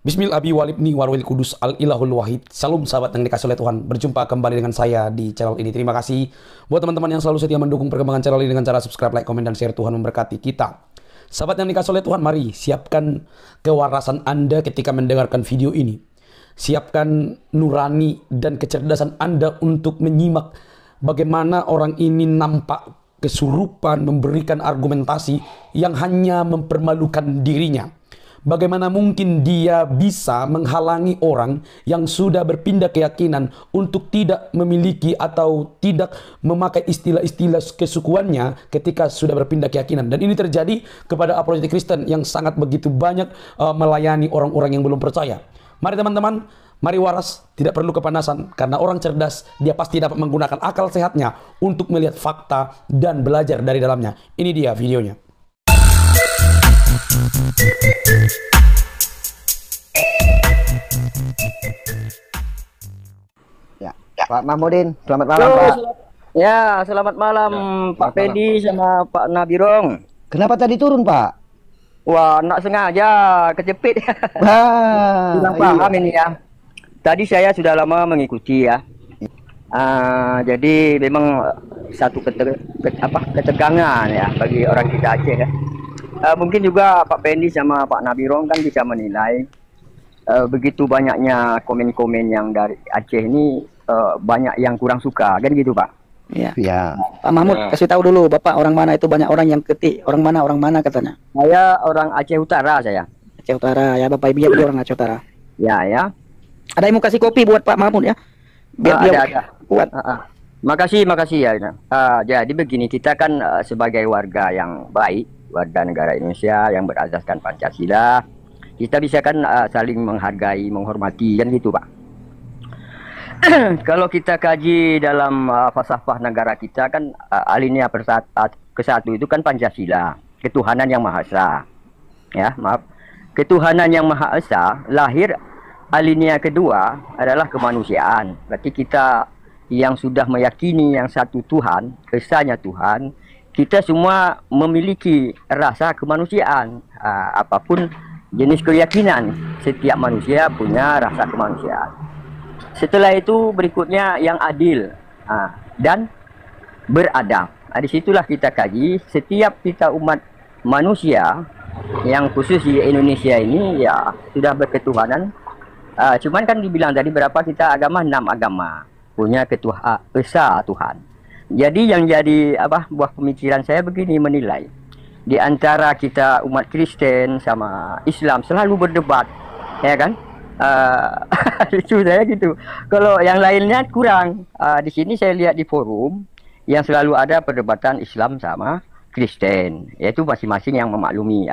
Bismillah abi walibni warwil kudus al ilahul wahid. Salam sahabat yang dikasih oleh Tuhan. Berjumpa kembali dengan saya di channel ini. Terima kasih buat teman-teman yang selalu setia mendukung perkembangan channel ini dengan cara subscribe, like, komen, dan share. Tuhan memberkati kita. Sahabat yang dikasih oleh Tuhan, mari siapkan kewarasan Anda ketika mendengarkan video ini. Siapkan nurani dan kecerdasan Anda untuk menyimak bagaimana orang ini nampak kesurupan, memberikan argumentasi yang hanya mempermalukan dirinya. Bagaimana mungkin dia bisa menghalangi orang yang sudah berpindah keyakinan untuk tidak memiliki atau tidak memakai istilah-istilah kesukuannya ketika sudah berpindah keyakinan. Dan ini terjadi kepada apologetik Kristen yang sangat begitu banyak melayani orang-orang yang belum percaya. Mari teman-teman, mari waras, tidak perlu kepanasan, karena orang cerdas dia pasti dapat menggunakan akal sehatnya untuk melihat fakta dan belajar dari dalamnya. Ini dia videonya. Ya, Pak Mahmudin, selamat malam, Pak. Ya, selamat malam Pak Pendi sama Pak Nabirong. Kenapa tadi turun, Pak? Wah, nak sengaja kejepit. Kurang paham ini ya. Tadi saya sudah lama mengikuti ya. Jadi memang satu ketegangan ya bagi orang kita Aceh ya. Mungkin juga Pak Pendi sama Pak Nabirong kan bisa menilai begitu banyaknya komen-komen yang dari Aceh ini banyak yang kurang suka kan gitu, Pak. Ya. Ya. Pak Mahmud, kasih tahu dulu Bapak orang mana, itu banyak orang yang ketik orang mana katanya. Saya orang Aceh Utara saya. Aceh Utara ya, Bapak Ibu juga orang Aceh Utara. Ya ya. Ada yang mau kasih kopi buat Pak Mahmud ya? Biar dia ada. kuat. Makasih ya. Jadi begini, kita kan sebagai warga yang baik, warga negara Indonesia yang berasaskan Pancasila, kita bisa kan saling menghargai, menghormati kan gitu, Pak. Kalau kita kaji dalam falsafah negara kita kan alinea ke-1 itu kan Pancasila, ketuhanan yang Maha Esa. Ya, maaf. Ketuhanan yang Maha Esa lahir alinea kedua adalah kemanusiaan. Berarti kita yang sudah meyakini yang satu Tuhan, esanya Tuhan, kita semua memiliki rasa kemanusiaan. Apapun jenis keyakinan, setiap manusia punya rasa kemanusiaan. Setelah itu berikutnya yang adil dan beradab. Disitulah kita kaji, setiap kita umat manusia yang khusus di Indonesia ini ya sudah berketuhanan. Cuman kan dibilang tadi berapa kita agama, 6 agama punya esa Tuhan. Jadi yang jadi buah pemikiran saya begini menilai, di antara kita umat Kristen sama Islam selalu berdebat, ya kan? Lucu saya gitu. Kalau yang lainnya kurang. Di sini saya lihat di forum yang selalu ada perdebatan Islam sama Kristen, yaitu masing-masing yang memaklumi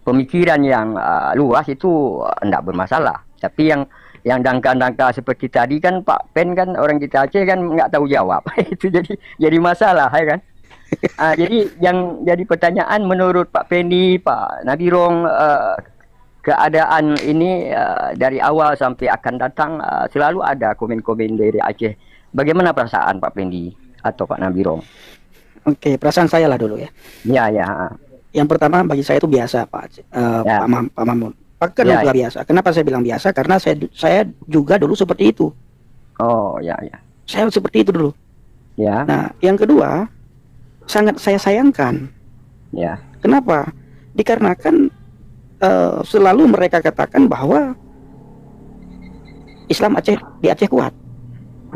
pemikiran yang luas itu tidak bermasalah. Tapi yang dangka-dangka seperti tadi kan Pak Pen kan orang kita Aceh kan nggak tahu jawab. Itu jadi masalah, ya kan? Jadi yang jadi pertanyaan menurut Pak Pendi, Pak Nabirong, keadaan ini dari awal sampai akan datang selalu ada komen-komen dari Aceh. Bagaimana perasaan Pak Pendi atau Pak Nabirong? Oke, perasaan saya lah dulu ya. Ya. Yang pertama bagi saya itu biasa Pak Pak Mahmud. Bahkan juga biasa. Kenapa saya bilang biasa? Karena saya juga dulu seperti itu. Oh ya. Saya seperti itu dulu. Ya. Nah, yang kedua sangat saya sayangkan. Ya. Kenapa? Dikarenakan selalu mereka katakan bahwa Islam di Aceh kuat.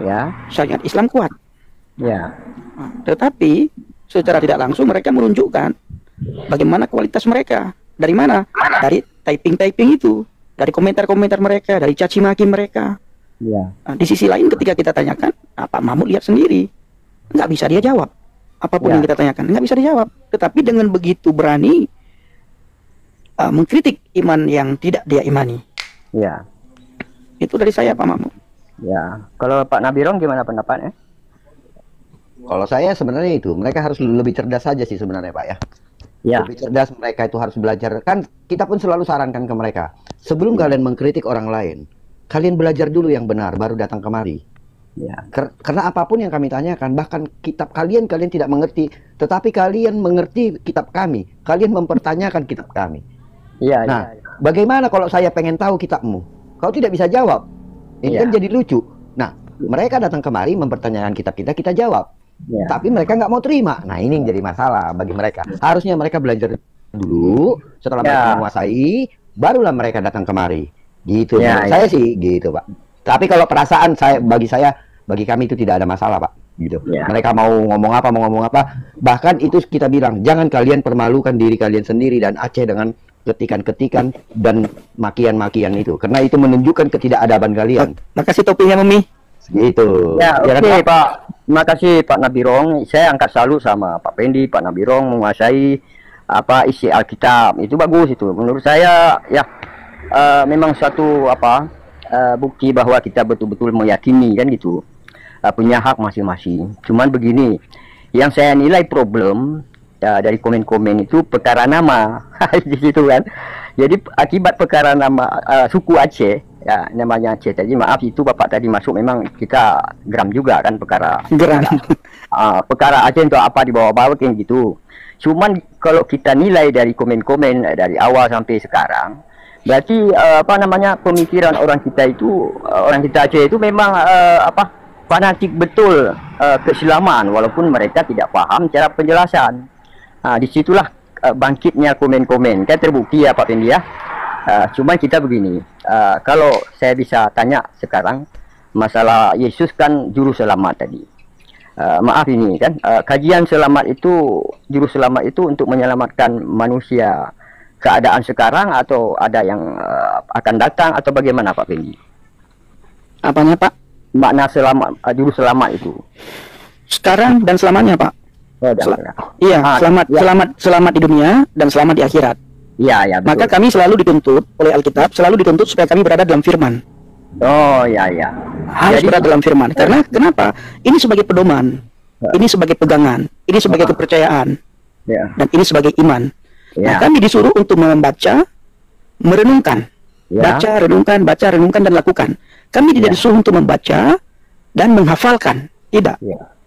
Ya. Syariat Islam kuat. Ya. Tetapi secara tidak langsung mereka menunjukkan bagaimana kualitas mereka. Dari mana? Dari typing itu, dari komentar-komentar mereka, dari caci maki mereka. Ya. Di sisi lain ketika kita tanyakan, Pak Mahmud lihat sendiri, nggak bisa dia jawab. Apapun yang kita tanyakan, nggak bisa dijawab. Tetapi dengan begitu berani mengkritik iman yang tidak dia imani. Ya. Itu dari saya, Pak Mahmud. Ya. Kalau Pak Nabirong gimana pendapatnya? Kalau saya sebenarnya itu, mereka harus lebih cerdas saja sih sebenarnya, Pak ya. Ya. Lebih cerdas, mereka itu harus belajar. Kan kita pun selalu sarankan ke mereka, sebelum kalian mengkritik orang lain, kalian belajar dulu yang benar, baru datang kemari. Ya. Karena apapun yang kami tanyakan, bahkan kitab kalian tidak mengerti, tetapi kalian mengerti kitab kami, kalian mempertanyakan kitab kami. Iya. Nah, bagaimana kalau saya pengen tahu kitabmu? Kau tidak bisa jawab. Ini kan jadi lucu. Nah, mereka datang kemari mempertanyakan kitab kita jawab. Tapi mereka nggak mau terima. Nah, ini yang jadi masalah bagi mereka. Harusnya mereka belajar dulu, setelah mereka menguasai, barulah mereka datang kemari. Gitu. Saya sih gitu, Pak. Tapi kalau perasaan bagi kami itu tidak ada masalah, Pak. Gitu. Mereka mau ngomong apa, bahkan itu kita bilang, jangan kalian permalukan diri kalian sendiri dan Aceh dengan ketikan-ketikan dan makian-makian itu, karena itu menunjukkan ketidakadaban kalian. Makasih topinya, Mami. Gitu. Ya, oke, Pak. Terima kasih Pak Nabirong. Saya angkat salut sama Pak Pendi, Pak Nabirong menguasai isi Alkitab. Itu bagus itu. Menurut saya ya memang suatu bukti bahwa kita betul-betul meyakini kan gitu. Punya hak masing-masing. Cuman begini, yang saya nilai problem dari komen-komen itu perkara nama di situ kan. Jadi akibat perkara nama suku Aceh, ya namanya Aceh tadi, maaf itu Bapak tadi masuk memang kita geram juga kan perkara perkara Aceh untuk apa dibawa-bawa kayak gitu. Cuman kalau kita nilai dari komen-komen dari awal sampai sekarang, berarti pemikiran orang kita itu, orang kita Aceh itu memang fanatik betul keislaman, walaupun mereka tidak paham cara penjelasan. Disitulah bangkitnya komen-komen. Kan terbukti ya Pak Pendi ya. Cuman kita begini, kalau saya bisa tanya sekarang, masalah Yesus kan juru selamat tadi. Maaf ini kan, kajian selamat itu, juru selamat itu untuk menyelamatkan manusia keadaan sekarang atau ada yang akan datang atau bagaimana Pak Pendi? Apanya Pak? Makna selamat, juru selamat itu. Sekarang dan selamanya Pak. Selamat di dunia dan selamat di akhirat. Iya, betul. Maka kami selalu dituntut oleh Alkitab, selalu dituntut supaya kami berada dalam firman. Oh, iya. Harus berada dalam firman. Karena kenapa? Ini sebagai pedoman, ini sebagai pegangan, ini sebagai kepercayaan, dan ini sebagai iman. Nah, kami disuruh untuk membaca, merenungkan, baca, renungkan, dan lakukan. Kami tidak disuruh untuk membaca dan menghafalkan, tidak.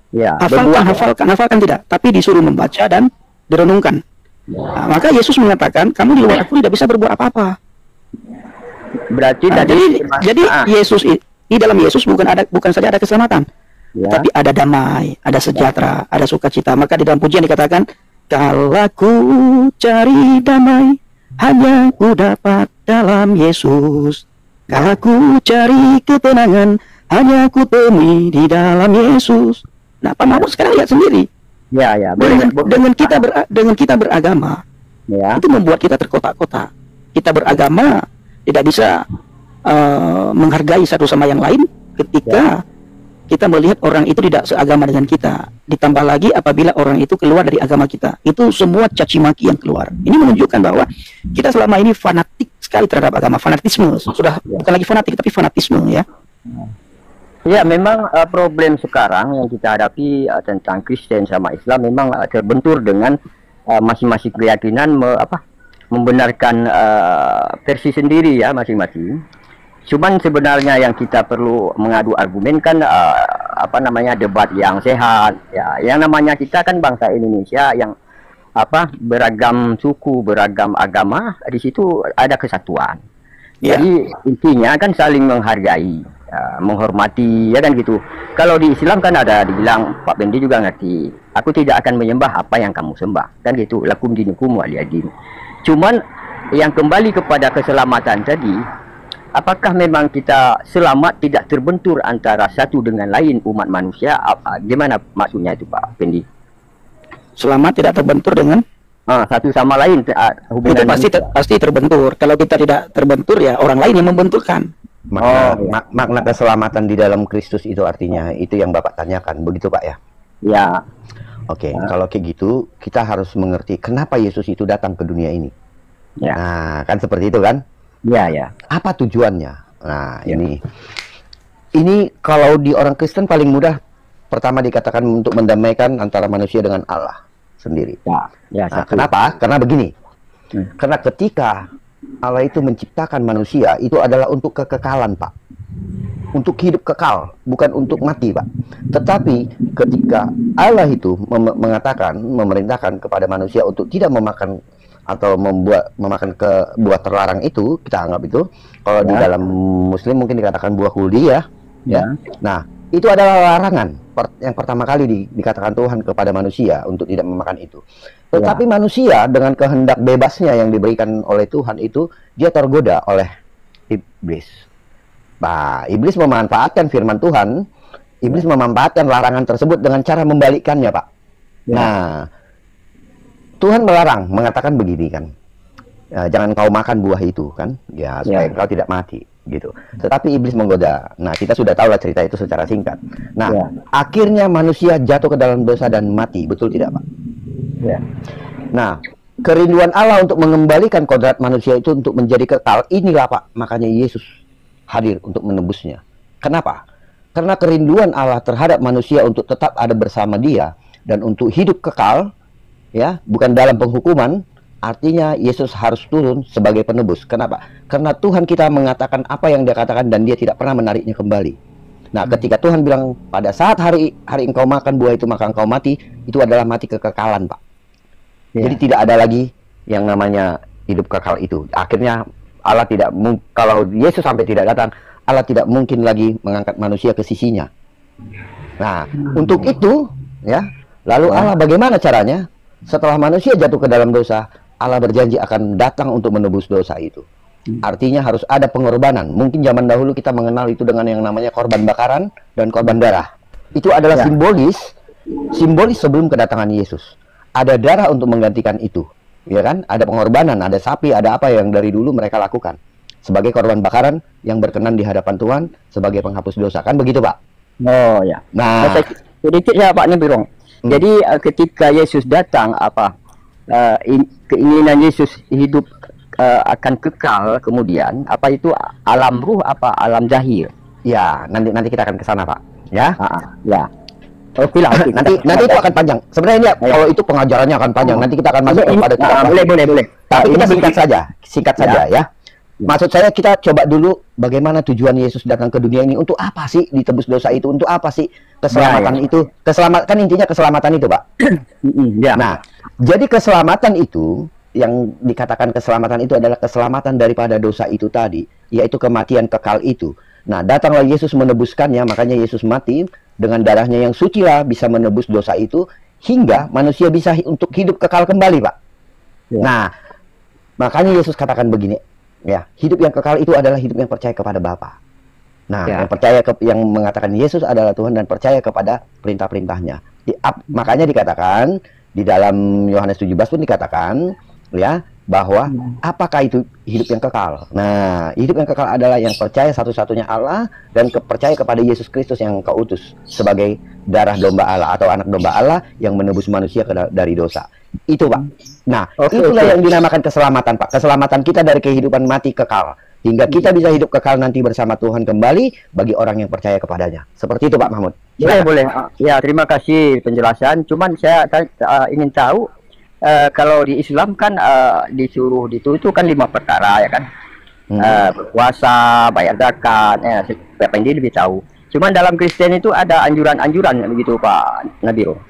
Hafalkan tidak, tapi disuruh membaca dan direnungkan. Nah, maka Yesus mengatakan, kamu di luar aku tidak bisa berbuat apa-apa. Berarti jadi Yesus di dalam Yesus bukan saja ada keselamatan, tapi ada damai, ada sejahtera, ada sukacita. Maka di dalam pujian dikatakan, kalau ku cari damai, hanya ku dapat dalam Yesus. Kalau ku cari ketenangan, hanya ku temui di dalam Yesus. Nah, Pak Mahmud sekarang lihat sendiri. Dengan kita beragama, itu membuat kita terkotak-kotak. Kita beragama tidak bisa menghargai satu sama yang lain ketika kita melihat orang itu tidak seagama dengan kita. Ditambah lagi apabila orang itu keluar dari agama kita, itu semua caci maki yang keluar. Ini menunjukkan bahwa kita selama ini fanatik sekali terhadap agama, fanatisme. Sudah bukan lagi fanatik, tapi fanatisme ya. Ya, memang problem sekarang yang kita hadapi tentang Kristen sama Islam memang terbentur dengan masing-masing keyakinan membenarkan versi sendiri ya masing-masing. Cuman sebenarnya yang kita perlu mengadu argumen kan debat yang sehat ya. Yang namanya kita kan bangsa Indonesia yang beragam suku, beragam agama, di situ ada kesatuan. Jadi intinya kan saling menghargai, menghormati, ya kan gitu. Kalau di Islam kan ada dibilang, Pak Bendi juga ngerti, aku tidak akan menyembah apa yang kamu sembah, kan gitu. Lakum dinukum waliyadin. Cuman yang kembali kepada keselamatan tadi, apakah memang kita selamat tidak terbentur antara satu dengan lain umat manusia? Gimana maksudnya itu Pak Bendi? Selamat tidak terbentur dengan satu sama lain hubungan itu pasti terbentur. Kalau kita tidak terbentur ya orang lain yang membenturkan. Makna keselamatan di dalam Kristus itu artinya itu yang Bapak tanyakan, begitu Pak ya? Ya. Oke, kalau kayak gitu kita harus mengerti kenapa Yesus itu datang ke dunia ini. Ya. Nah, kan seperti itu kan? Ya. Apa tujuannya? Nah, ini kalau di orang Kristen paling mudah, pertama dikatakan untuk mendamaikan antara manusia dengan Allah sendiri. Nah, kenapa? Karena begini. Karena ketika Allah itu menciptakan manusia, itu adalah untuk kekekalan, Pak. Untuk hidup kekal, bukan untuk mati, Pak. Tetapi ketika Allah itu memerintahkan kepada manusia untuk tidak memakan atau memakan ke buah terlarang itu, kita anggap itu kalau di dalam Muslim mungkin dikatakan buah kuldi ya. Nah, itu adalah larangan yang pertama kali dikatakan Tuhan kepada manusia untuk tidak memakan itu. Tetapi manusia dengan kehendak bebasnya yang diberikan oleh Tuhan itu, dia tergoda oleh iblis. Nah, iblis memanfaatkan firman Tuhan, iblis memanfaatkan larangan tersebut dengan cara membalikkannya, Pak. Nah, Tuhan melarang, mengatakan begini kan, jangan kau makan buah itu kan, ya supaya kau tidak mati gitu. Tetapi iblis menggoda. Nah, kita sudah tahu lah cerita itu secara singkat. Nah, akhirnya manusia jatuh ke dalam dosa dan mati, betul tidak, Pak? Nah, kerinduan Allah untuk mengembalikan kodrat manusia itu untuk menjadi kekal, inilah Pak, makanya Yesus hadir untuk menebusnya. Kenapa? Karena kerinduan Allah terhadap manusia untuk tetap ada bersama Dia dan untuk hidup kekal, ya, bukan dalam penghukuman. Artinya Yesus harus turun sebagai penebus. Kenapa? Karena Tuhan kita mengatakan apa yang Dia katakan dan Dia tidak pernah menariknya kembali. Nah, ketika Tuhan bilang pada saat hari engkau makan buah itu maka engkau mati, itu adalah mati kekekalan, Pak. Jadi tidak ada lagi yang namanya hidup kekal itu. Akhirnya Allah tidak, kalau Yesus sampai tidak datang, Allah tidak mungkin lagi mengangkat manusia ke sisinya. Nah, untuk itu, ya, lalu Allah bagaimana caranya? Setelah manusia jatuh ke dalam dosa, Allah berjanji akan datang untuk menebus dosa itu. Artinya harus ada pengorbanan. Mungkin zaman dahulu kita mengenal itu dengan yang namanya korban bakaran dan korban darah. Itu adalah simbolis sebelum kedatangan Yesus. Ada darah untuk menggantikan itu, ya kan? Ada pengorbanan, ada sapi, ada apa yang dari dulu mereka lakukan sebagai korban bakaran yang berkenan di hadapan Tuhan sebagai penghapus dosa, kan begitu, Pak? Oh ya. Nah, sedikit ya Pak Nebirong. Jadi ketika Yesus datang, keinginan Yesus hidup akan kekal, kemudian apa itu alam ruh, alam zahir? Ya, nanti kita akan ke sana, Pak. Ya. Ya. Oke lah. Nanti itu akan panjang. Sebenarnya kalau itu pengajarannya akan panjang. Nanti kita akan masuk kepada boleh. Tapi kita singkat saja ya. Maksud saya kita coba dulu bagaimana tujuan Yesus datang ke dunia ini, untuk apa sih ditebus dosa itu, untuk apa sih keselamatan itu, kan intinya keselamatan itu, Pak. Nah, jadi keselamatan itu, yang dikatakan keselamatan itu adalah keselamatan daripada dosa itu tadi, yaitu kematian kekal itu. Nah, datanglah Yesus menebuskannya, makanya Yesus mati dengan darahnya yang suci lah bisa menebus dosa itu, hingga manusia bisa untuk hidup kekal kembali, Pak. Nah, makanya Yesus katakan begini, ya, hidup yang kekal itu adalah hidup yang percaya kepada Bapa. Nah, yang mengatakan Yesus adalah Tuhan dan percaya kepada perintah-perintahnya. Makanya dikatakan di dalam Yohanes 17 pun dikatakan, ya, bahwa apakah itu hidup yang kekal? Nah, hidup yang kekal adalah yang percaya satu-satunya Allah dan percaya kepada Yesus Kristus yang Engkau utus sebagai darah domba Allah atau anak domba Allah yang menebus manusia dari dosa. Itu, Pak. Nah, itulah yang dinamakan keselamatan, Pak. Keselamatan kita dari kehidupan mati kekal, hingga kita bisa hidup kekal nanti bersama Tuhan kembali bagi orang yang percaya kepadanya. Seperti itu, Pak Mahmud. Boleh. Ya, terima kasih penjelasan. Cuman saya ingin tahu, kalau di Islam kan disuruh itu kan 5 perkara, ya kan? Berpuasa, bayar zakat, siapa yang dia lebih tahu. Cuman dalam Kristen itu ada anjuran-anjuran begitu, Pak Nabiro.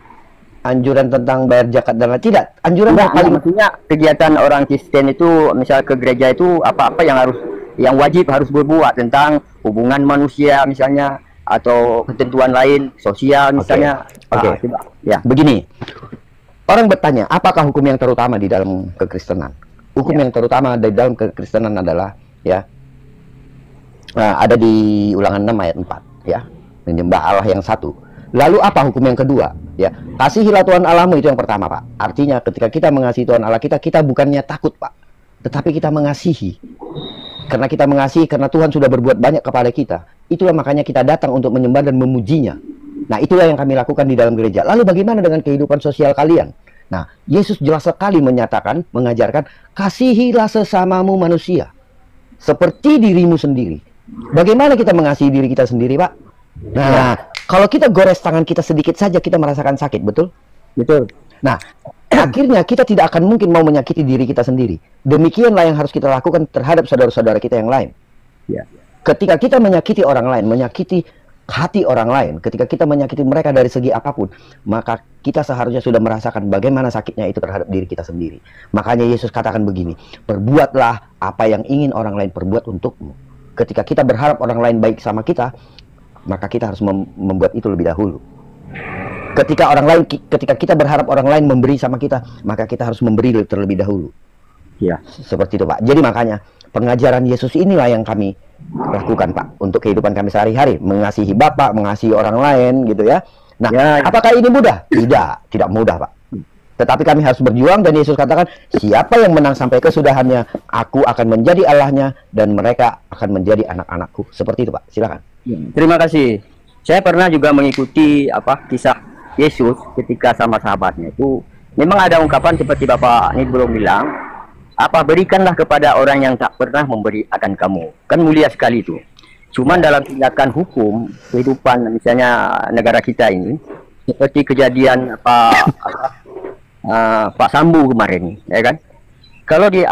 Anjuran tentang bayar zakat dan tidak. Anjuran paling maksudnya kegiatan orang Kristen itu, misal ke gereja itu apa-apa yang wajib harus berbuat tentang hubungan manusia misalnya, atau ketentuan lain sosial misalnya. Ya, begini. Orang bertanya, apakah hukum yang terutama di dalam kekristenan? Hukum yang terutama di dalam kekristenan adalah, ya, ada di Ulangan 6 ayat 4, ya, menyembah Allah yang satu. Lalu apa hukum yang kedua? Ya, kasihilah Tuhan Allahmu, itu yang pertama, Pak. Artinya ketika kita mengasihi Tuhan Allah kita bukannya takut, Pak, tetapi kita mengasihi. Karena kita mengasihi, karena Tuhan sudah berbuat banyak kepada kita. Itulah makanya kita datang untuk menyembah dan memujinya. Nah, itulah yang kami lakukan di dalam gereja. Lalu bagaimana dengan kehidupan sosial kalian? Nah, Yesus jelas sekali menyatakan, mengajarkan, kasihilah sesamamu manusia seperti dirimu sendiri. Bagaimana kita mengasihi diri kita sendiri, Pak? Nah, kalau kita gores tangan kita sedikit saja, kita merasakan sakit, betul? Betul. Nah, akhirnya kita tidak akan mungkin mau menyakiti diri kita sendiri. Demikianlah yang harus kita lakukan terhadap saudara-saudara kita yang lain. Ya. Ketika kita menyakiti orang lain, menyakiti hati orang lain, ketika kita menyakiti mereka dari segi apapun, maka kita seharusnya sudah merasakan bagaimana sakitnya itu terhadap diri kita sendiri. Makanya Yesus katakan begini, perbuatlah apa yang ingin orang lain perbuat untukmu. Ketika kita berharap orang lain baik sama kita, maka kita harus membuat itu lebih dahulu. Ketika kita berharap orang lain memberi sama kita, maka kita harus memberi terlebih dahulu. Ya, seperti itu, Pak. Jadi makanya pengajaran Yesus inilah yang kami lakukan, Pak, untuk kehidupan kami sehari-hari, mengasihi Bapak, mengasihi orang lain, gitu ya. Nah, apakah ini mudah? Tidak mudah, Pak. Tetapi kami harus berjuang, dan Yesus katakan, siapa yang menang sampai kesudahannya, aku akan menjadi Allahnya dan mereka akan menjadi anak-anakku. Seperti itu, Pak. Silakan. Terima kasih. Saya pernah juga mengikuti kisah Yesus ketika sama sahabatnya itu. Memang ada ungkapan seperti Bapak Nibro bilang, berikanlah kepada orang yang tak pernah memberi akan kamu. Kan mulia sekali itu. Cuman dalam tindakan hukum kehidupan misalnya negara kita ini, seperti kejadian Pak Sambu kemarin, ya kan? Kalau di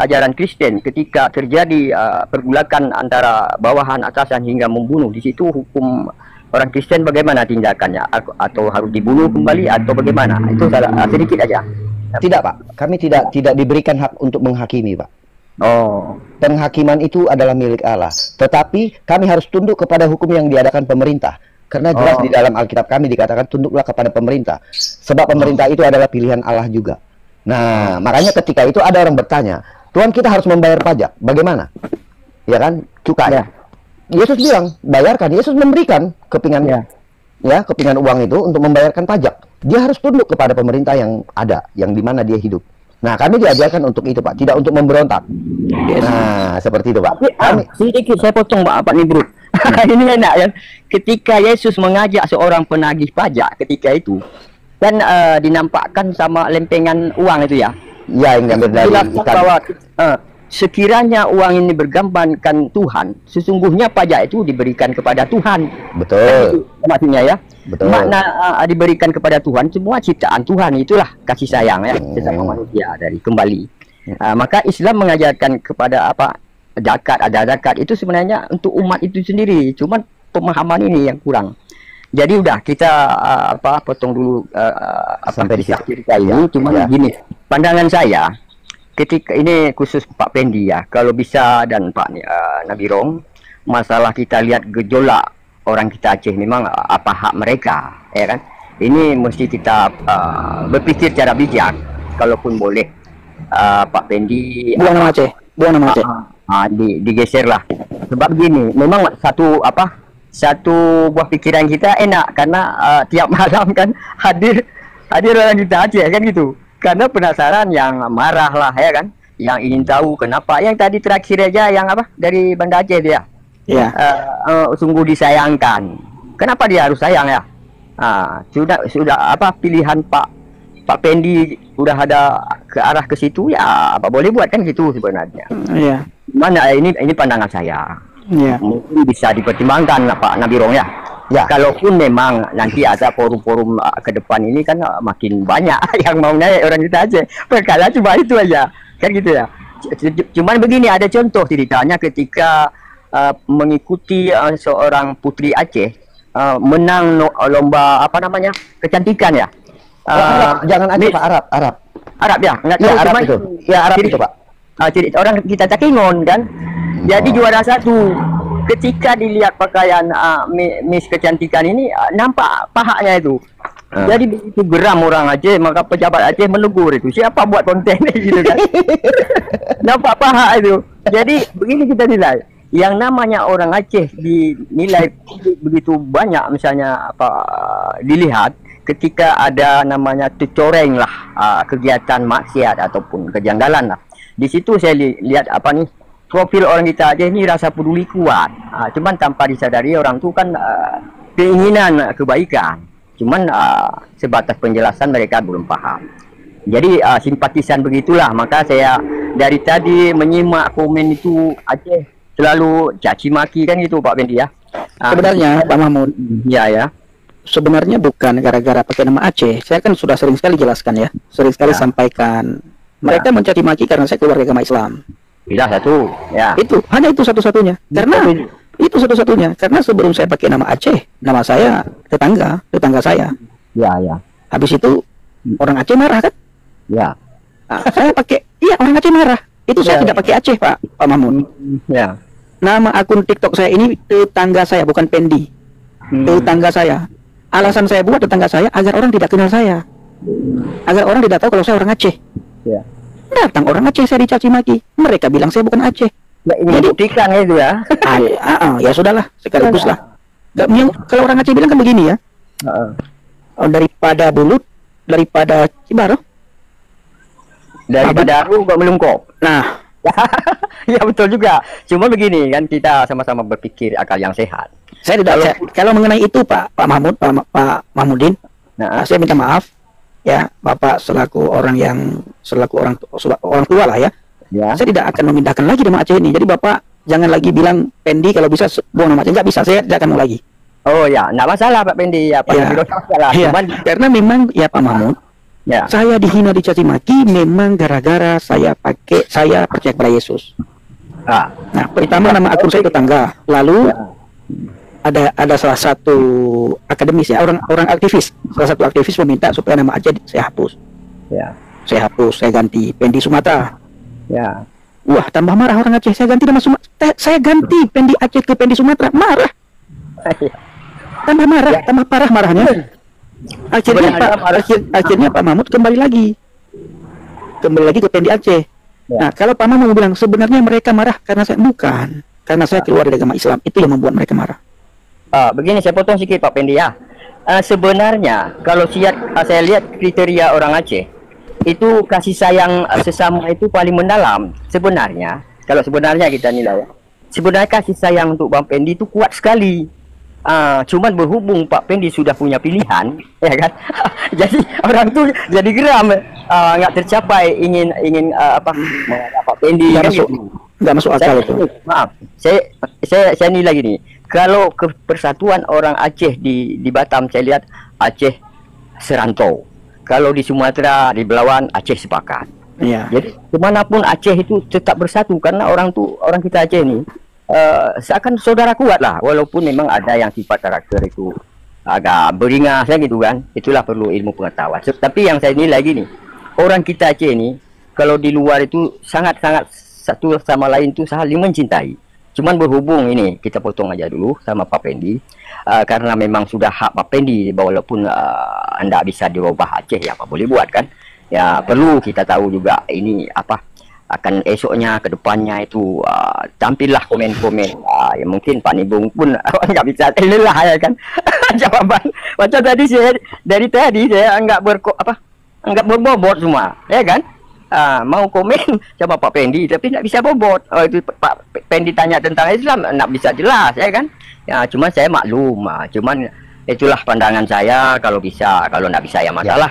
ajaran Kristen, ketika terjadi pergulakan antara bawahan, atasan hingga membunuh, di situ hukum orang Kristen bagaimana tindakannya? Atau harus dibunuh kembali atau bagaimana? Itu sedikit aja. Tidak, Pak. Kami tidak diberikan hak untuk menghakimi, Pak. Oh. Penghakiman itu adalah milik Allah. Tetapi kami harus tunduk kepada hukum yang diadakan pemerintah. Karena jelas di dalam Alkitab kami dikatakan tunduklah kepada pemerintah. Sebab pemerintah itu adalah pilihan Allah juga. Nah, makanya ketika itu ada orang bertanya, Tuhan, kita harus membayar pajak. Bagaimana? Ya kan? Cukai. Ya. Yesus bilang, bayarkan. Yesus memberikan kepingan kepingan uang itu untuk membayarkan pajak. Dia harus tunduk kepada pemerintah yang ada, yang di mana dia hidup. Nah, kami diajarkan untuk itu, Pak, tidak untuk memberontak. Nah, seperti itu, Pak. Sedikit saya potong, Pak Nibro. Ini enak ya. Ketika Yesus mengajak seorang penagih pajak ketika itu, kan dinampakkan sama lempengan uang itu ya. Ya, yang diambil dari bahwa sekiranya uang ini bergambarkan Tuhan, sesungguhnya pajak itu diberikan kepada Tuhan. Betul. Maksudnya ya. Betul. Makna diberikan kepada Tuhan, semua ciptaan Tuhan, itulah kasih sayang ya sesama manusia dari kembali. Maka Islam mengajarkan kepada zakat, ada zakat itu sebenarnya untuk umat itu sendiri. Cuman pemahaman ini yang kurang. Jadi udah kita potong dulu sampai di cerita ini. Cuma gini, pandangan saya ketika ini khusus Pak Pendi ya, kalau bisa dan Pak Nabirong, masalah kita lihat gejolak orang kita Aceh, memang apa hak mereka, ya kan? Ini mesti kita berpikir secara bijak. Kalaupun boleh, Pak Pendi buang nama Aceh, digeser lah. Sebab begini, memang satu buah pikiran kita enak karena tiap malam kan hadir orang kita Aceh kan gitu. Karena penasaran, yang marah lah ya kan, yang ingin tahu kenapa. Yang tadi terakhir aja yang dari Banda Aceh dia. Ya, sungguh disayangkan. Kenapa dia harus sayang ya? Sudah pilihan Pak Pendi udah ada ke arah ke situ ya, apa boleh buat kan gitu sebenarnya. Iya. Mana ini pandangan saya. Iya. Mungkin bisa dipertimbangkan Pak Nabirong ya. Ya. Kalaupun memang nanti ada forum-forum ke depan ini kan makin banyak yang mau naik orang kita aja. Perkara cuma itu aja kan gitu ya. Cuman begini, ada contoh ceritanya ketika mengikuti seorang putri Aceh menang lomba kecantikan ya. Jangan Aceh, Pak, Arab ya, nggak tahu Arab itu. Ya, Arab itu, Pak. Orang kita Cakingon kan. Jadi juara satu. Ketika dilihat pakaian Miss kecantikan ini, nampak pahanya itu. Jadi begitu geram orang Aceh, maka pejabat Aceh menegur itu. Siapa buat konten gitu kan? Nampak paha itu. Jadi begini kita nilai. Yang namanya orang Aceh dinilai begitu banyak, misalnya dilihat ketika ada namanya tercoreng lah kegiatan maksiat ataupun kejanggalan lah. Di situ saya lihat profil orang kita Aceh ini rasa peduli kuat. Cuman tanpa disadari orang tu kan keinginan kebaikan. Cuman sebatas penjelasan mereka belum paham. Jadi simpatisan begitulah. Maka saya dari tadi menyimak komen itu Aceh selalu caci maki kan gitu Pak Bendi ya. Sebenarnya Pak Mahmud, ya. Sebenarnya bukan gara-gara pakai nama Aceh. Saya kan sudah sering sekali jelaskan ya, sering sekali sampaikan. Mereka mencaci maki karena saya keluar dari agama Islam. Tidak satu, ya. Itu hanya itu satu-satunya. Karena itu satu-satunya. Karena sebelum saya pakai nama Aceh, nama saya tetangga saya. Ya. Habis itu orang Aceh marah kan? Ya. Nah, saya pakai, iya orang Aceh marah. Itu saya tidak pakai Aceh, Pak Mahmud. Ya. Nama akun TikTok saya ini tetangga saya, bukan Pendi. Tetangga saya. Alasan saya buat tetangga saya agar orang tidak kenal saya. Agar orang tidak tahu kalau saya orang Aceh. Ya. Datang orang Aceh, saya dicaci maki. Mereka bilang saya bukan Aceh. Ya, ini buktikan itu ya. Ya sudahlah, sekaligus lah. Kalau orang Aceh bilang kan begini ya. Daripada Bulut, daripada Cibaro, daripada aku kok melungkop. Nah, ya betul juga. Cuma begini kan, kita sama-sama berpikir akal yang sehat. Saya tidak kalau mengenai itu Pak Mahmudin, saya minta maaf ya, Bapak selaku orang tua lah ya. Saya tidak akan memindahkan lagi nama Aceh ini. Jadi Bapak jangan lagi bilang Pendi, kalau bisa buang nama Aceh. Nggak bisa, saya tidak akan mau lagi. Oh ya, nggak masalah Pak Pendi ya, Pak. Ya, karena memang ya Pak Mahmud, ya, saya dihina, dicaci maki memang gara-gara saya percaya kepada Yesus. Nah, pertama nama akun saya tetangga, lalu ada salah satu akademis ya, orang aktivis, salah satu aktivis meminta supaya nama Aceh saya hapus. Ya. Saya hapus, saya ganti Pendi Sumatera. Ya. Wah, tambah marah orang Aceh. Saya ganti nama Sumatera. Saya ganti Pendi Aceh ke Pendi Sumatera. Marah. Tambah marah, tambah parah marahnya. Akhirnya Pak Mahmud kembali lagi ke Pendi Aceh. Nah, kalau Pak Mahmud bilang sebenarnya mereka marah karena saya bukan, karena saya keluar dari agama Islam, itu yang membuat mereka marah. Begini, saya potong sedikit Pak Pendi ya. Sebenarnya kalau saya lihat kriteria orang Aceh itu kasih sayang sesama itu paling mendalam. Sebenarnya kalau sebenarnya kita nilai, sebenarnya kasih sayang untuk Bang Pendi itu kuat sekali. Cuman berhubung Pak Pendi sudah punya pilihan, ya kan? Jadi orang tuh jadi geram, nggak tercapai ingin Pak Pendi. Nggak masuk akal itu. Maaf, saya nilai gini. Kalau persatuan orang Aceh di Batam, saya lihat Aceh serantau. Kalau di Sumatera, di Belawan, Aceh sepakat. Iya. Jadi kemanapun Aceh itu tetap bersatu, karena orang kita Aceh ini seakan saudara kuat lah, walaupun memang ada yang sifat karakter itu agak beringas ya gitu kan. Itulah perlu ilmu pengetahuan. Tapi yang saya nilai gini, orang kita Aceh ini kalau di luar itu sangat-sangat satu sama lain itu saling mencintai. Cuman berhubung ini, kita potong aja dulu sama Pak Pendi, karena memang sudah hak Pak Pendi, walaupun anda bisa dirubah Aceh, ya apa boleh buat kan. Ya perlu kita tahu juga ini akan esoknya ke depannya itu tampillah komen-komen ya mungkin Pak Nibung pun nggak bisa lelah ya kan. Jawaban macam tadi saya nggak berbobot semua ya kan. Mau komen sama Pak Pendi tapi nggak bisa bobot. Itu Pak Pendi tanya tentang Islam nggak bisa jelas ya kan. Ya cuman saya maklum, cuman itulah pandangan saya. Kalau bisa, kalau nggak bisa ya masalah.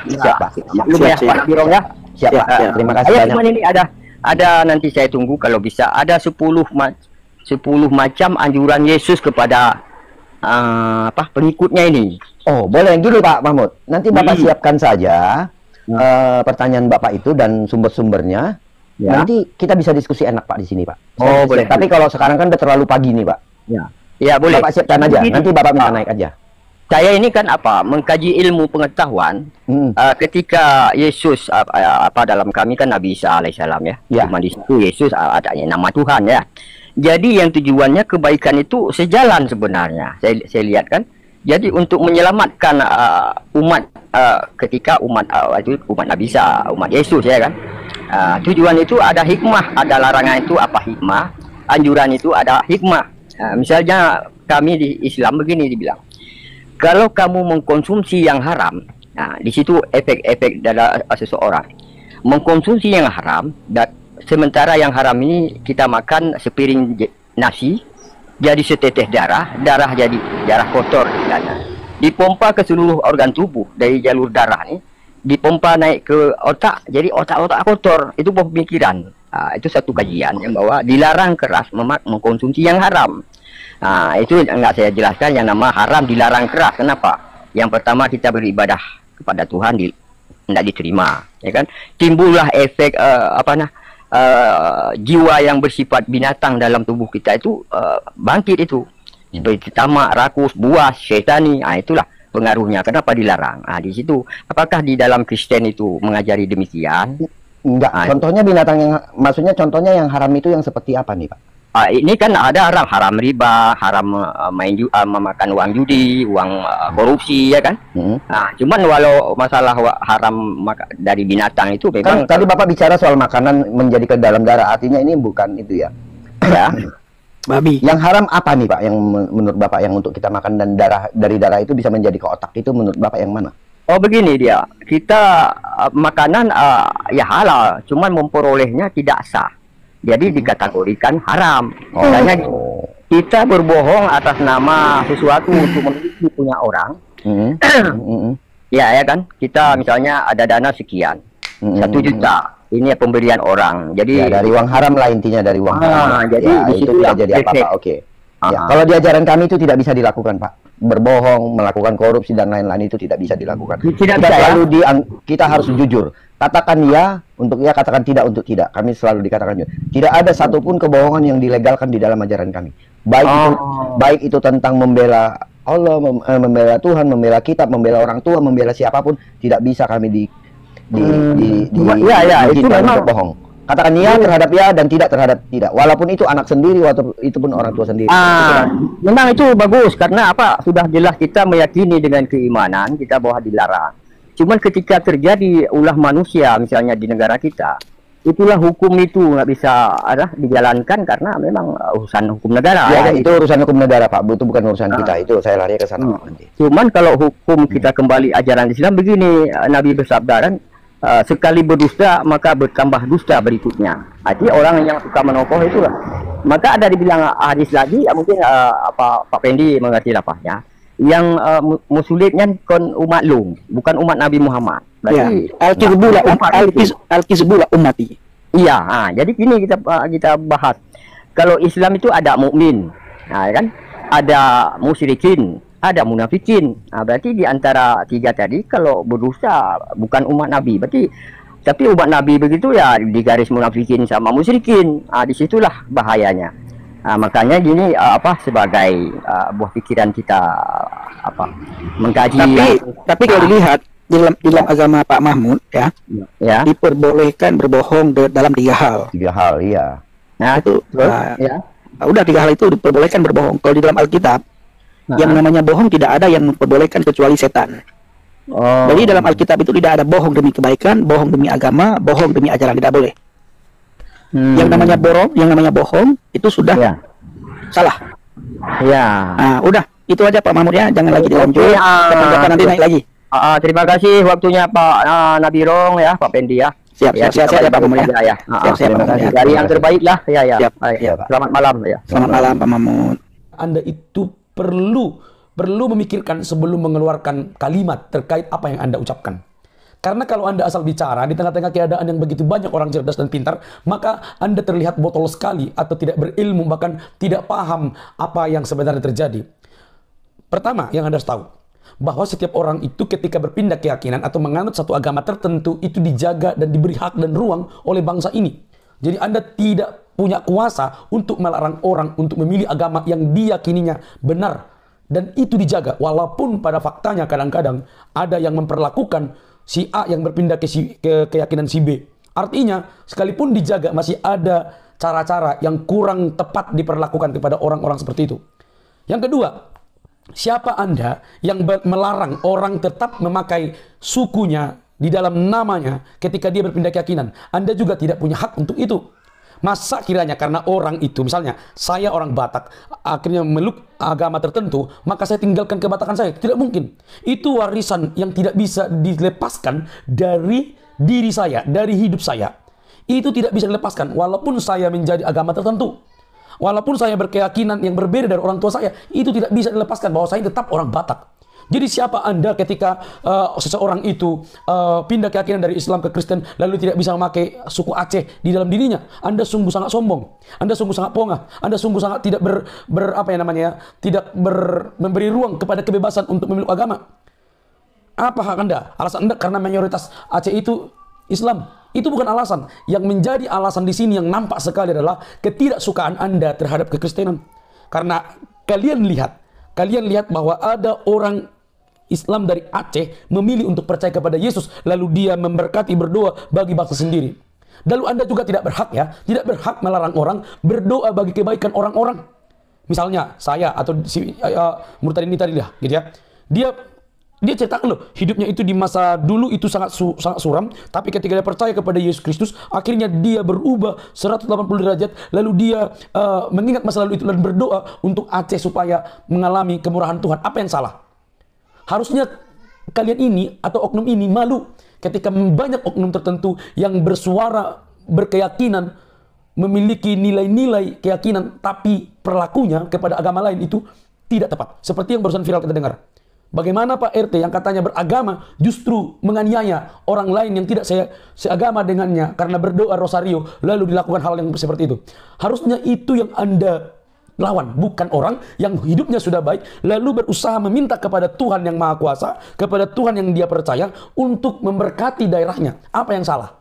Maklum ya Pak Biro ya. Siap. Terima kasih banyak. Cuman ini ada nanti saya tunggu kalau bisa ada 10 macam anjuran Yesus kepada pengikutnya ini. Oh, boleh gini Pak Mahmud. Nanti Bapak siapkan saja pertanyaan Bapak itu dan sumber-sumbernya. Ya. Nanti kita bisa diskusi enak Pak di sini Pak. Boleh. Tapi kalau sekarang kan udah terlalu pagi nih Pak. Ya boleh. Bapak siapkan aja. Nanti Bapak minta naik aja. Saya ini kan mengkaji ilmu pengetahuan. Ketika Yesus dalam kami kan Nabi Isa alaihissalam ya. Cuma di situ Yesus adanya nama Tuhan ya. Jadi yang tujuannya kebaikan itu sejalan sebenarnya. Saya lihat kan. Jadi untuk menyelamatkan umat ketika umat Nabi Isa, umat Yesus ya kan. Tujuan itu ada hikmah, ada larangan itu hikmah, anjuran itu ada hikmah. Misalnya kami di Islam begini dibilang. Kalau kamu mengkonsumsi yang haram, nah di situ efek-efek dari seseorang mengkonsumsi yang haram, dan sementara yang haram ini kita makan sepiring nasi, jadi setetes darah jadi darah kotor, dipompa ke seluruh organ tubuh dari jalur darah ini, dipompa naik ke otak, jadi otak-otak kotor. Itu pemikiran. Itu satu kajian yang bahwa dilarang keras mengkonsumsi yang haram. Itu enggak saya jelaskan yang nama haram dilarang keras. Kenapa? Yang pertama kita beribadah kepada Tuhan tidak diterima, ya kan? Timbullah efek jiwa yang bersifat binatang dalam tubuh kita itu bangkit itu. seperti tamak, rakus, buas, syetani. Itulah pengaruhnya. Kenapa dilarang? Di situ. Apakah di dalam Kristen itu mengajari demikian? Enggak. Contohnya binatang yang, maksudnya contohnya yang haram itu yang seperti apa nih, Pak? Ini kan ada haram riba, haram memakan uang judi, uang korupsi, ya kan? Cuman walau masalah haram dari binatang itu memang kan tadi Bapak bicara soal makanan menjadi ke dalam darah, artinya ini bukan itu ya. Ya. Babi. Yang haram apa nih Pak? Yang menurut Bapak yang untuk kita makan dan dari darah itu bisa menjadi ke otak itu menurut Bapak yang mana? Oh begini dia, kita makanan ya halal, cuman memperolehnya tidak sah. Jadi dikategorikan haram. Makanya kita berbohong atas nama sesuatu untuk memiliki punya orang. Ya kan, kita misalnya ada dana sekian, 1 juta. Ini pemberian orang. Jadi ya, dari uang haram lah intinya, dari uang haram. Jadi ya, itu tidak jadi apa-apa. Oke. Ya, kalau di ajaran kami itu tidak bisa dilakukan, Pak. Berbohong, melakukan korupsi dan lain-lain itu tidak bisa dilakukan. Tidak kita bisa, selalu kita harus jujur. Katakan ya untuk ya, katakan tidak untuk tidak. Kami selalu dikatakan jujur. Tidak ada satupun kebohongan yang dilegalkan di dalam ajaran kami. Baik itu tentang membela Allah, membela Tuhan, membela kitab, membela orang tua, membela siapapun, tidak bisa kami itu memang bohong. Katakan ya terhadap ya dan tidak terhadap tidak. Walaupun itu anak sendiri atau itu pun orang tua sendiri. Memang itu bagus karena apa? Sudah jelas kita meyakini dengan keimanan kita bahwa dilarang. Cuman ketika terjadi ulah manusia misalnya di negara kita, itulah hukum itu nggak bisa dijalankan karena memang urusan hukum negara. Ya, itu urusan hukum negara Pak, itu bukan urusan kita. Itu saya lari ke sana nanti. Cuman kalau hukum kita kembali ajaran Islam begini, Nabi bersabda kan, sekali berdusta maka bertambah dusta berikutnya. Artinya orang yang suka menokoh itulah. Maka ada dibilang hadis lagi, ya mungkin Pak Pendi mengerti lapasnya. Yang musulitnya kon umat lu, bukan umat Nabi Muhammad. Berarti al-kizbula ummati. Iya, jadi gini kita bahas. Kalau Islam itu ada mukmin, kan? Ada musyrikin, ada munafikin. Berarti di antara 3 tadi kalau berdosa bukan umat Nabi, berarti tapi umat Nabi begitu ya di garis munafikin sama musyrikin. Disitulah bahayanya. Makanya gini sebagai buah pikiran kita mengkaji. Tapi kalau dilihat di dalam agama Pak Mahmud ya, diperbolehkan berbohong dalam 3 hal. 3 hal, iya. Nah itu udah 3 hal itu diperbolehkan berbohong. Kalau di dalam Alkitab yang namanya bohong tidak ada yang memperbolehkan kecuali setan. Jadi dalam Alkitab itu tidak ada bohong demi kebaikan, bohong demi agama, bohong demi ajaran, tidak boleh. Yang namanya bohong itu sudah salah. Ya. Udah itu aja Pak Mahmud ya, jangan lagi dilanjut. Kapan-kapan nanti naik lagi. Terima kasih waktunya Pak Nabirong ya, Pak Pendi ya. Siap ya Pak Mahmud ya. Siap Pak Mahmud. Dari yang terbaik lah ya. Selamat malam ya. Selamat malam Pak Mahmud. Anda itu perlu memikirkan sebelum mengeluarkan kalimat terkait apa yang Anda ucapkan. Karena kalau Anda asal bicara di tengah-tengah keadaan yang begitu banyak orang cerdas dan pintar, maka Anda terlihat botol sekali atau tidak berilmu, bahkan tidak paham apa yang sebenarnya terjadi. Pertama, yang Anda harus tahu, bahwa setiap orang itu ketika berpindah keyakinan atau menganut satu agama tertentu, itu dijaga dan diberi hak dan ruang oleh bangsa ini. Jadi Anda tidak punya kuasa untuk melarang orang untuk memilih agama yang diyakininya benar. Dan itu dijaga, walaupun pada faktanya kadang-kadang ada yang memperlakukan si A yang berpindah ke keyakinan si B. Artinya, sekalipun dijaga, masih ada cara-cara yang kurang tepat diperlakukan kepada orang-orang seperti itu. Yang kedua, siapa Anda yang melarang orang tetap memakai sukunya di dalam namanya ketika dia berpindah keyakinan? Anda juga tidak punya hak untuk itu. Masa kiranya karena orang itu, misalnya saya orang Batak, akhirnya memeluk agama tertentu, maka saya tinggalkan kebatakan saya? Tidak mungkin. Itu warisan yang tidak bisa dilepaskan dari diri saya, dari hidup saya. Itu tidak bisa dilepaskan, walaupun saya menjadi agama tertentu. Walaupun saya berkeyakinan yang berbeda dari orang tua saya, itu tidak bisa dilepaskan bahwa saya tetap orang Batak. Jadi siapa Anda ketika seseorang itu pindah keyakinan dari Islam ke Kristen lalu tidak bisa memakai suku Aceh di dalam dirinya? Anda sungguh sangat sombong. Anda sungguh sangat pongah. Anda sungguh sangat tidak memberi ruang kepada kebebasan untuk memilih agama. Apa hak Anda? Alasan Anda karena mayoritas Aceh itu Islam. Itu bukan alasan. Yang menjadi alasan di sini yang nampak sekali adalah ketidaksukaan Anda terhadap kekristenan. Karena kalian lihat bahwa ada orang Islam dari Aceh memilih untuk percaya kepada Yesus, lalu dia memberkati berdoa bagi bangsa sendiri. Lalu Anda juga tidak berhak tidak berhak melarang orang berdoa bagi kebaikan orang-orang. Misalnya saya atau si Murtad ini tadi lah, gitu ya. Dia ceritakan loh, hidupnya itu di masa dulu itu sangat suram, tapi ketika dia percaya kepada Yesus Kristus, akhirnya dia berubah 180 derajat, lalu dia mengingat masa lalu itu dan berdoa untuk Aceh supaya mengalami kemurahan Tuhan. Apa yang salah? Harusnya kalian ini atau oknum ini malu ketika banyak oknum tertentu yang bersuara, berkeyakinan, memiliki nilai-nilai keyakinan, tapi perilakunya kepada agama lain itu tidak tepat. Seperti yang barusan viral kita dengar. Bagaimana Pak RT yang katanya beragama justru menganiaya orang lain yang tidak seagama dengannya karena berdoa rosario lalu dilakukan hal yang seperti itu. Harusnya itu yang Anda lawan, bukan orang yang hidupnya sudah baik lalu berusaha meminta kepada Tuhan yang Maha Kuasa, kepada Tuhan yang dia percaya untuk memberkati daerahnya. Apa yang salah?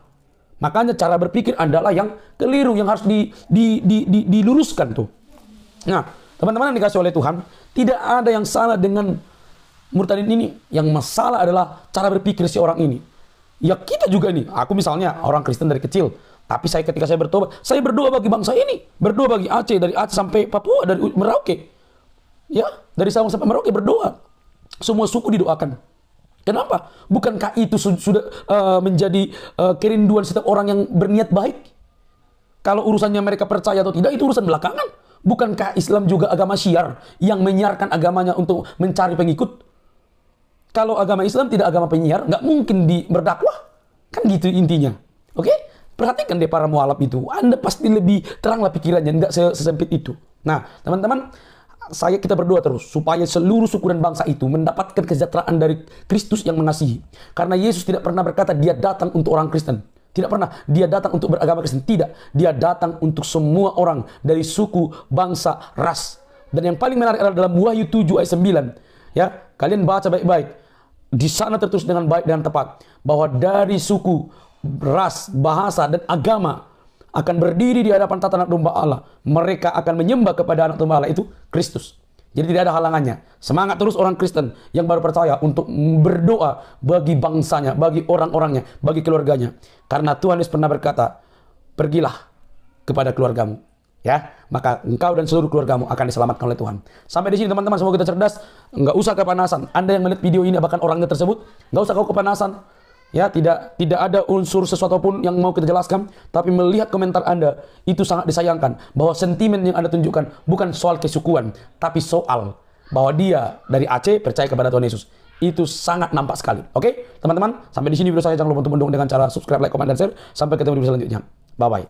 Makanya cara berpikir Anda lah yang keliru, yang harus diluruskan tuh. Nah, teman-teman yang dikasih oleh Tuhan, tidak ada yang salah dengan murtadin ini. Yang masalah adalah cara berpikir si orang ini. Ya kita juga nih, aku misalnya orang Kristen dari kecil, tapi ketika saya bertobat, saya berdoa bagi bangsa ini, berdoa bagi Aceh, dari Aceh sampai Papua, dari Merauke, ya dari Sabang sampai Merauke berdoa, semua suku didoakan. Kenapa? Bukankah itu sudah menjadi kerinduan setiap orang yang berniat baik? Kalau urusannya mereka percaya atau tidak, itu urusan belakangan. Bukankah Islam juga agama syiar yang menyiarkan agamanya untuk mencari pengikut? Kalau agama Islam tidak agama penyiar, nggak mungkin berdakwah. Kan gitu intinya. Oke? Perhatikan deh para mualaf itu. Anda pasti lebih teranglah pikirannya, nggak sesempit itu. Nah, teman-teman, kita berdoa terus supaya seluruh suku dan bangsa itu mendapatkan kesejahteraan dari Kristus yang mengasihi. Karena Yesus tidak pernah berkata dia datang untuk orang Kristen. Tidak pernah dia datang untuk beragama Kristen. Tidak. Dia datang untuk semua orang dari suku, bangsa, ras. Dan yang paling menarik adalah dalam Wahyu 7 ayat 9. Ya, kalian baca baik-baik. Di sana tertulis dengan baik dan tepat bahwa dari suku, ras, bahasa, dan agama akan berdiri di hadapan tata anak domba Allah. Mereka akan menyembah kepada anak domba Allah itu Kristus. Jadi tidak ada halangannya. Semangat terus orang Kristen yang baru percaya untuk berdoa bagi bangsanya, bagi orang-orangnya, bagi keluarganya. Karena Tuhan Yesus pernah berkata, pergilah kepada keluargamu. Ya, maka engkau dan seluruh keluargamu akan diselamatkan oleh Tuhan. Sampai di sini teman-teman, semoga kita cerdas. Nggak usah kepanasan. Anda yang melihat video ini bahkan orangnya tersebut, nggak usah kau kepanasan. Ya, tidak ada unsur sesuatu pun yang mau kita jelaskan, tapi melihat komentar Anda itu sangat disayangkan bahwa sentimen yang Anda tunjukkan bukan soal kesukuan, tapi soal bahwa dia dari Aceh percaya kepada Tuhan Yesus. Itu sangat nampak sekali. Oke, teman-teman, sampai di sini video saya. Jangan lupa untuk mendukung dengan cara subscribe, like, komen, dan share. Sampai ketemu di video selanjutnya. Bye bye.